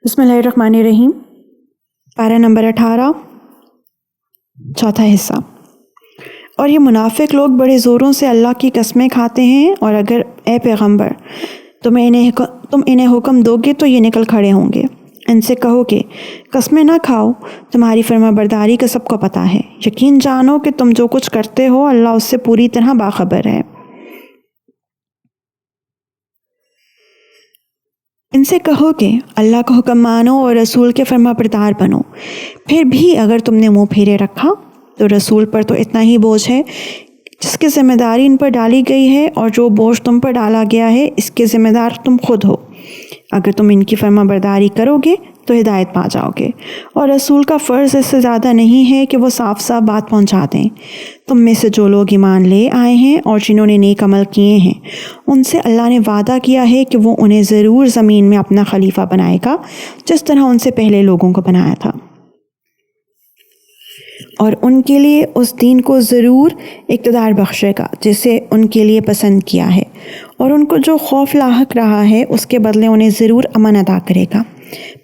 بسم اللہ الرحمن الرحیم۔ پارہ نمبر 18، چوتھا حصہ۔ اور یہ منافق لوگ بڑے زوروں سے اللہ کی قسمیں کھاتے ہیں، اور اگر اے پیغمبر تم انہیں حکم دو گے تو یہ نکل کھڑے ہوں گے۔ ان سے کہو کہ قسمیں نہ کھاؤ، تمہاری فرما برداری کا سب کو پتہ ہے۔ یقین جانو کہ تم جو کچھ کرتے ہو اللہ اس سے پوری طرح باخبر ہے۔ ان سے کہو کہ اللہ کا حکم مانو اور رسول کے فرما بردار بنو۔ پھر بھی اگر تم نے منہ پھیرے رکھا تو رسول پر تو اتنا ہی بوجھ ہے جس کی ذمہ داری ان پر ڈالی گئی ہے، اور جو بوجھ تم پر ڈالا گیا ہے اس کے ذمہ دار تم خود ہو۔ اگر تم ان کی فرما برداری کرو گے تو ہدایت پا جاؤ گے، اور رسول کا فرض اس سے زیادہ نہیں ہے کہ وہ صاف صاف بات پہنچا دیں۔ تم میں سے جو لوگ ایمان لے آئے ہیں اور جنہوں نے نیک عمل کیے ہیں ان سے اللہ نے وعدہ کیا ہے کہ وہ انہیں ضرور زمین میں اپنا خلیفہ بنائے گا، جس طرح ان سے پہلے لوگوں کو بنایا تھا، اور ان کے لیے اس دین کو ضرور اقتدار بخشے گا جسے ان کے لیے پسند کیا ہے، اور ان کو جو خوف لاحق رہا ہے اس کے بدلے انہیں ضرور امن عطا کرے گا۔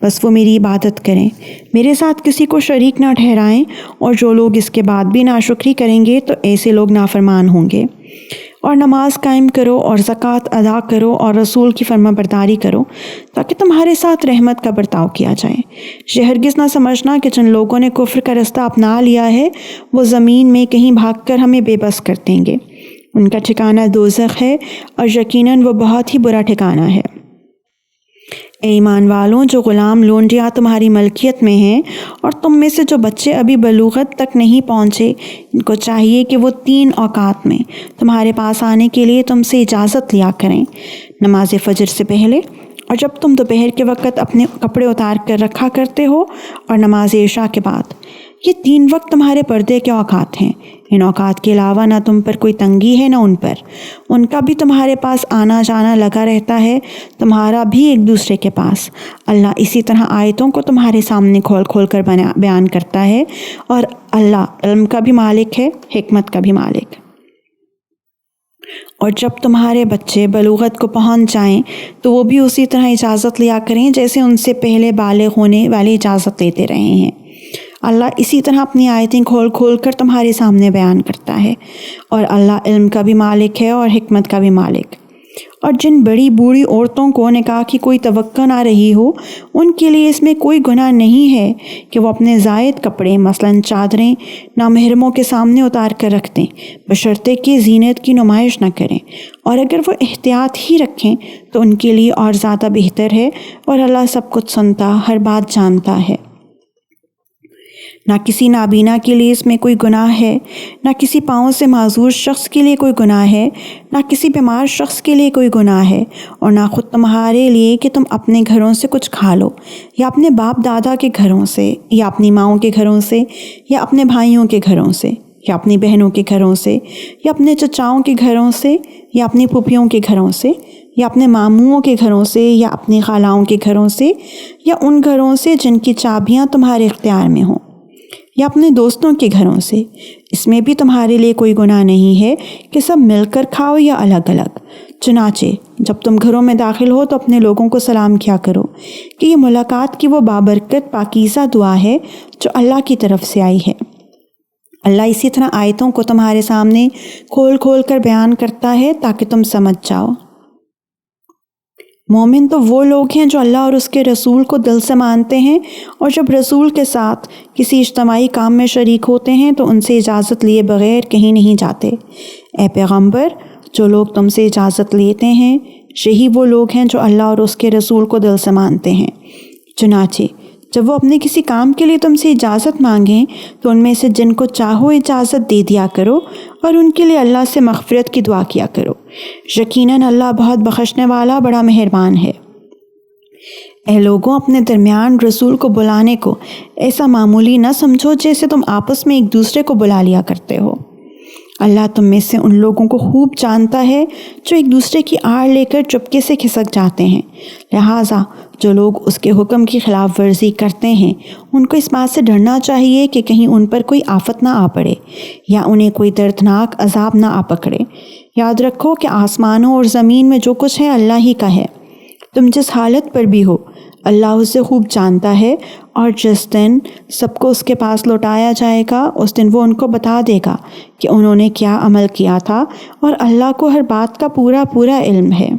بس وہ میری عبادت کریں، میرے ساتھ کسی کو شریک نہ ٹھہرائیں، اور جو لوگ اس کے بعد بھی ناشکری کریں گے تو ایسے لوگ نافرمان ہوں گے۔ اور نماز قائم کرو اور زکوٰۃ ادا کرو اور رسول کی فرما برداری کرو تاکہ تمہارے ساتھ رحمت کا برتاؤ کیا جائے۔ یہ ہرگز نہ سمجھنا کہ جن لوگوں نے کفر کا رستہ اپنا لیا ہے وہ زمین میں کہیں بھاگ کر ہمیں بے بس کر دیں گے۔ ان کا ٹھکانہ دوزخ ہے، اور یقیناً وہ بہت ہی برا ٹھکانہ ہے۔ اے ایمان والوں، جو غلام لونڈیاں تمہاری ملکیت میں ہیں اور تم میں سے جو بچے ابھی بلوغت تک نہیں پہنچے، ان کو چاہیے کہ وہ 3 اوقات میں تمہارے پاس آنے کے لیے تم سے اجازت لیا کریں، نماز فجر سے پہلے، اور جب تم دوپہر کے وقت اپنے کپڑے اتار کر رکھا کرتے ہو، اور نماز عشاء کے بعد۔ یہ 3 وقت تمہارے پردے کے اوقات ہیں۔ ان اوقات کے علاوہ نہ تم پر کوئی تنگی ہے نہ ان پر، ان کا بھی تمہارے پاس آنا جانا لگا رہتا ہے، تمہارا بھی ایک دوسرے کے پاس۔ اللہ اسی طرح آیتوں کو تمہارے سامنے کھول کھول کر بیان کرتا ہے، اور اللہ علم کا بھی مالک ہے، حکمت کا بھی مالک۔ اور جب تمہارے بچے بلوغت کو پہنچ جائیں تو وہ بھی اسی طرح اجازت لیا کریں جیسے ان سے پہلے بالغ ہونے والے اجازت لیتے رہے ہیں۔ اللہ اسی طرح اپنی آیتیں کھول کھول کر تمہارے سامنے بیان کرتا ہے، اور اللہ علم کا بھی مالک ہے اور حکمت کا بھی مالک۔ اور جن بڑی بوڑھی عورتوں کو نکاح کی کوئی توقع نہ رہی ہو، ان کے لیے اس میں کوئی گناہ نہیں ہے کہ وہ اپنے زائد کپڑے مثلاً چادریں نامحرموں کے سامنے اتار کر رکھ دیں، بشرطے کہ زینت کی نمائش نہ کریں، اور اگر وہ احتیاط ہی رکھیں تو ان کے لیے اور زیادہ بہتر ہے، اور اللہ سب کچھ سنتا، ہر بات جانتا ہے۔ نہ کسی نابینا کے لیے اس میں کوئی گناہ ہے، نہ کسی پاؤں سے معذور شخص کے لیے کوئی گناہ ہے، نہ کسی بیمار شخص کے لیے کوئی گناہ ہے، اور نہ خود تمہارے لیے کہ تم اپنے گھروں سے کچھ کھا لو، یا اپنے باپ دادا کے گھروں سے، یا اپنی ماؤں کے گھروں سے، یا اپنے بھائیوں کے گھروں سے، یا اپنی بہنوں کے گھروں سے، یا اپنے چچاؤں کے گھروں سے، یا اپنی پھوپھیوں کے گھروں سے، یا اپنے ماموؤں کے گھروں سے، یا اپنی خالاؤں کے گھروں سے، یا ان گھروں سے جن کی چابیاں تمہارے اختیار میں ہوں، یا اپنے دوستوں کے گھروں سے۔ اس میں بھی تمہارے لیے کوئی گناہ نہیں ہے کہ سب مل کر کھاؤ یا الگ الگ۔ چنانچہ جب تم گھروں میں داخل ہو تو اپنے لوگوں کو سلام کیا کرو کہ یہ ملاقات کی وہ بابرکت پاکیزہ دعا ہے جو اللہ کی طرف سے آئی ہے۔ اللہ اسی طرح آیتوں کو تمہارے سامنے کھول کھول کر بیان کرتا ہے تاکہ تم سمجھ جاؤ۔ مومن تو وہ لوگ ہیں جو اللہ اور اس کے رسول کو دل سے مانتے ہیں، اور جب رسول کے ساتھ کسی اجتماعی کام میں شریک ہوتے ہیں تو ان سے اجازت لیے بغیر کہیں نہیں جاتے۔ اے پیغمبر، جو لوگ تم سے اجازت لیتے ہیں یہی وہ لوگ ہیں جو اللہ اور اس کے رسول کو دل سے مانتے ہیں۔ چنانچہ جب وہ اپنے کسی کام کے لیے تم سے اجازت مانگیں تو ان میں سے جن کو چاہو اجازت دے دیا کرو، اور ان کے لیے اللہ سے مغفرت کی دعا کیا کرو۔ یقیناً اللہ بہت بخشنے والا بڑا مہربان ہے۔ اے لوگوں، اپنے درمیان رسول کو بلانے کو ایسا معمولی نہ سمجھو جیسے تم آپس میں ایک دوسرے کو بلا لیا کرتے ہو۔ اللہ تم میں سے ان لوگوں کو خوب جانتا ہے جو ایک دوسرے کی آڑ لے کر چپکے سے کھسک جاتے ہیں، لہٰذا جو لوگ اس کے حکم کی خلاف ورزی کرتے ہیں ان کو اس بات سے ڈرنا چاہیے کہ کہیں ان پر کوئی آفت نہ آ پڑے یا انہیں کوئی دردناک عذاب نہ آ پکڑے۔ یاد رکھو کہ آسمانوں اور زمین میں جو کچھ ہے اللہ ہی کا ہے۔ تم جس حالت پر بھی ہو اللہ اسے خوب جانتا ہے، اور جس دن سب کو اس کے پاس لوٹایا جائے گا اس دن وہ ان کو بتا دے گا کہ انہوں نے کیا عمل کیا تھا، اور اللہ کو ہر بات کا پورا پورا علم ہے۔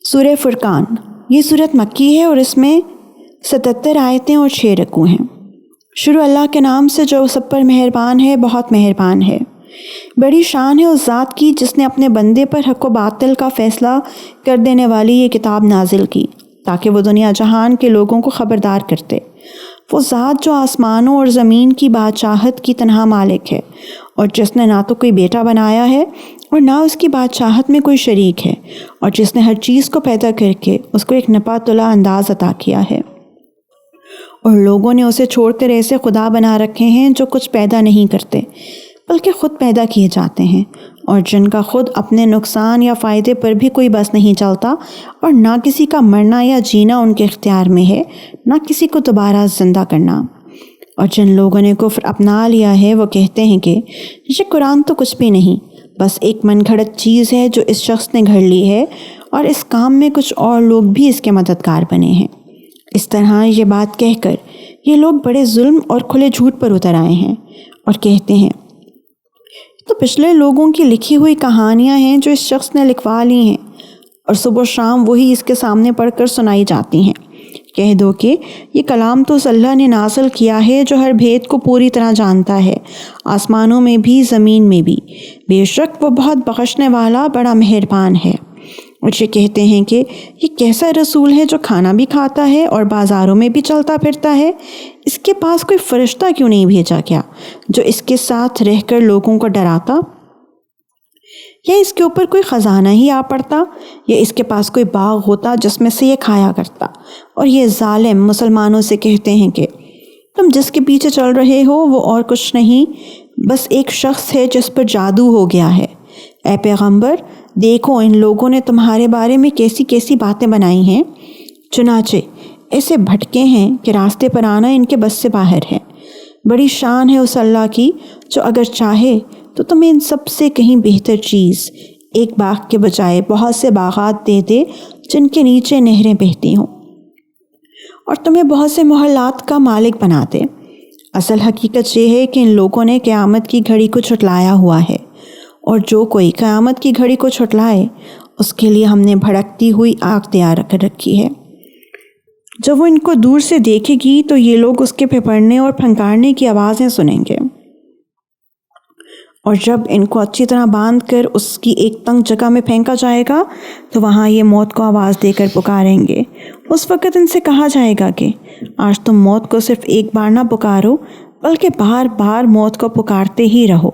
سورہ فرقان، یہ سورت مکی ہے اور اس میں 77 آیتیں اور 6 رکوع ہیں۔ شروع اللہ کے نام سے جو سب پر مہربان ہے، بہت مہربان ہے۔ بڑی شان ہے اس ذات کی جس نے اپنے بندے پر حق و باطل کا فیصلہ کر دینے والی یہ کتاب نازل کی تاکہ وہ دنیا جہان کے لوگوں کو خبردار کرتے۔ وہ ذات جو آسمانوں اور زمین کی بادشاہت کی تنہا مالک ہے، اور جس نے نہ تو کوئی بیٹا بنایا ہے اور نہ اس کی بادشاہت میں کوئی شریک ہے، اور جس نے ہر چیز کو پیدا کر کے اس کو ایک نپا تلا انداز عطا کیا ہے، اور لوگوں نے اسے چھوڑ کر ایسے خدا بنا رکھے ہیں جو کچھ پیدا نہیں کرتے بلکہ خود پیدا کیے جاتے ہیں، اور جن کا خود اپنے نقصان یا فائدے پر بھی کوئی بس نہیں چلتا، اور نہ کسی کا مرنا یا جینا ان کے اختیار میں ہے، نہ کسی کو دوبارہ زندہ کرنا۔ اور جن لوگوں نے کفر اپنا لیا ہے وہ کہتے ہیں کہ یہ قرآن تو کچھ بھی نہیں، بس ایک من گھڑت چیز ہے جو اس شخص نے گھڑ لی ہے، اور اس کام میں کچھ اور لوگ بھی اس کے مددگار بنے ہیں۔ اس طرح یہ بات کہہ کر یہ لوگ بڑے ظلم اور کھلے جھوٹ پر اتر آئے ہیں، اور کہتے ہیں تو پچھلے لوگوں کی لکھی ہوئی کہانیاں ہیں جو اس شخص نے لکھوا لی ہیں، اور صبح و شام وہی اس کے سامنے پڑھ کر سنائی جاتی ہیں۔ کہہ دو کہ یہ کلام تو اس اللہ نے نازل کیا ہے جو ہر بھید کو پوری طرح جانتا ہے، آسمانوں میں بھی زمین میں بھی، بے شک وہ بہت بخشنے والا بڑا مہربان ہے۔ اور یہ کہتے ہیں کہ یہ کیسا رسول ہے جو کھانا بھی کھاتا ہے اور بازاروں میں بھی چلتا پھرتا ہے، اس کے پاس کوئی فرشتہ کیوں نہیں بھیجا گیا جو اس کے ساتھ رہ کر لوگوں کو ڈراتا؟ یا اس کے اوپر کوئی خزانہ ہی آ پڑتا، یا اس کے پاس کوئی باغ ہوتا جس میں سے یہ کھایا کرتا۔ اور یہ ظالم مسلمانوں سے کہتے ہیں کہ تم جس کے پیچھے چل رہے ہو وہ اور کچھ نہیں، بس ایک شخص ہے جس پر جادو ہو گیا ہے۔ اے پیغمبر، دیکھو ان لوگوں نے تمہارے بارے میں کیسی کیسی باتیں بنائی ہیں، چنانچہ ایسے بھٹکے ہیں کہ راستے پر آنا ان کے بس سے باہر ہے۔ بڑی شان ہے اس اللہ کی جو اگر چاہے تو تمہیں ان سب سے کہیں بہتر چیز، ایک باغ کے بجائے بہت سے باغات دے دے جن کے نیچے نہریں بہتی ہوں، اور تمہیں بہت سے محلات کا مالک بنا دے۔ اصل حقیقت یہ ہے کہ ان لوگوں نے قیامت کی گھڑی کو چھٹلایا ہوا ہے، اور جو کوئی قیامت کی گھڑی کو چھٹلائے اس کے لیے ہم نے بھڑکتی ہوئی آگ تیار کر رکھی ہے۔ جب وہ ان کو دور سے دیکھے گی تو یہ لوگ اس کے پھپھڑنے اور پھنکارنے کی آوازیں سنیں گے، اور جب ان کو اچھی طرح باندھ کر اس کی ایک تنگ جگہ میں پھینکا جائے گا تو وہاں یہ موت کو آواز دے کر پکاریں گے۔ اس وقت ان سے کہا جائے گا کہ آج تم موت کو صرف ایک بار نہ پکارو بلکہ بار بار موت کو پکارتے ہی رہو۔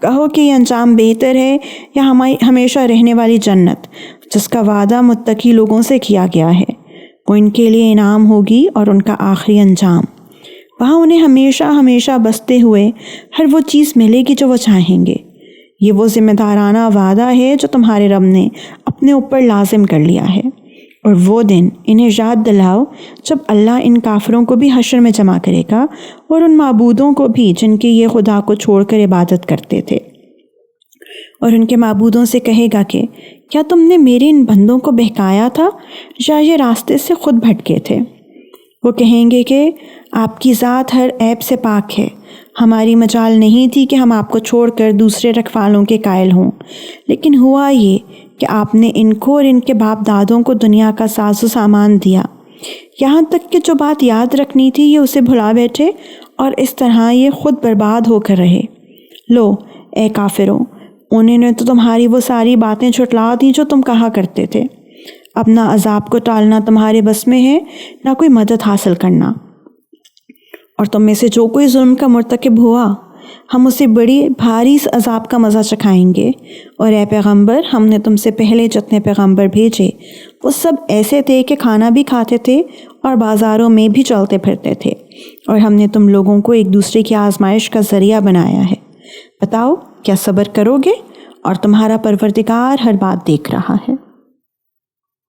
کہو کہ یہ انجام بہتر ہے یا ہمیشہ رہنے والی جنت جس کا وعدہ متقی لوگوں سے کیا گیا ہے، وہ ان کے لیے انعام ہوگی اور ان کا آخری انجام، وہاں انہیں ہمیشہ ہمیشہ بستے ہوئے ہر وہ چیز ملے گی جو وہ چاہیں گے۔ یہ وہ ذمہ دارانہ وعدہ ہے جو تمہارے رب نے اپنے اوپر لازم کر لیا ہے۔ اور وہ دن انہیں یاد دلاؤ جب اللہ ان کافروں کو بھی حشر میں جمع کرے گا، اور ان معبودوں کو بھی جن کے یہ خدا کو چھوڑ کر عبادت کرتے تھے، اور ان کے معبودوں سے کہے گا کہ کیا تم نے میرے ان بندوں کو بہکایا تھا یا یہ راستے سے خود بھٹکے تھے؟ وہ کہیں گے کہ آپ کی ذات ہر عیب سے پاک ہے، ہماری مجال نہیں تھی کہ ہم آپ کو چھوڑ کر دوسرے رکھوالوں کے قائل ہوں، لیکن ہوا یہ کہ آپ نے ان کو اور ان کے باپ دادوں کو دنیا کا ساز و سامان دیا، یہاں تک کہ جو بات یاد رکھنی تھی یہ اسے بھلا بیٹھے، اور اس طرح یہ خود برباد ہو کر رہے۔ لو اے کافروں، انہوں نے تو تمہاری وہ ساری باتیں جھٹلا دیں جو تم کہا کرتے تھے۔ اب نہ عذاب کو ٹالنا تمہارے بس میں ہے، نہ کوئی مدد حاصل کرنا، اور تم میں سے جو کوئی ظلم کا مرتکب ہوا ہم اسے بڑی بھاری عذاب کا مزہ چکھائیں گے۔ اور اے پیغمبر، ہم نے تم سے پہلے جتنے پیغمبر بھیجے وہ سب ایسے تھے کہ کھانا بھی کھاتے تھے اور بازاروں میں بھی چلتے پھرتے تھے، اور ہم نے تم لوگوں کو ایک دوسرے کی آزمائش کا ذریعہ بنایا ہے۔ بتاؤ کیا صبر کرو گے؟ اور تمہارا پروردگار ہر بات دیکھ رہا ہے۔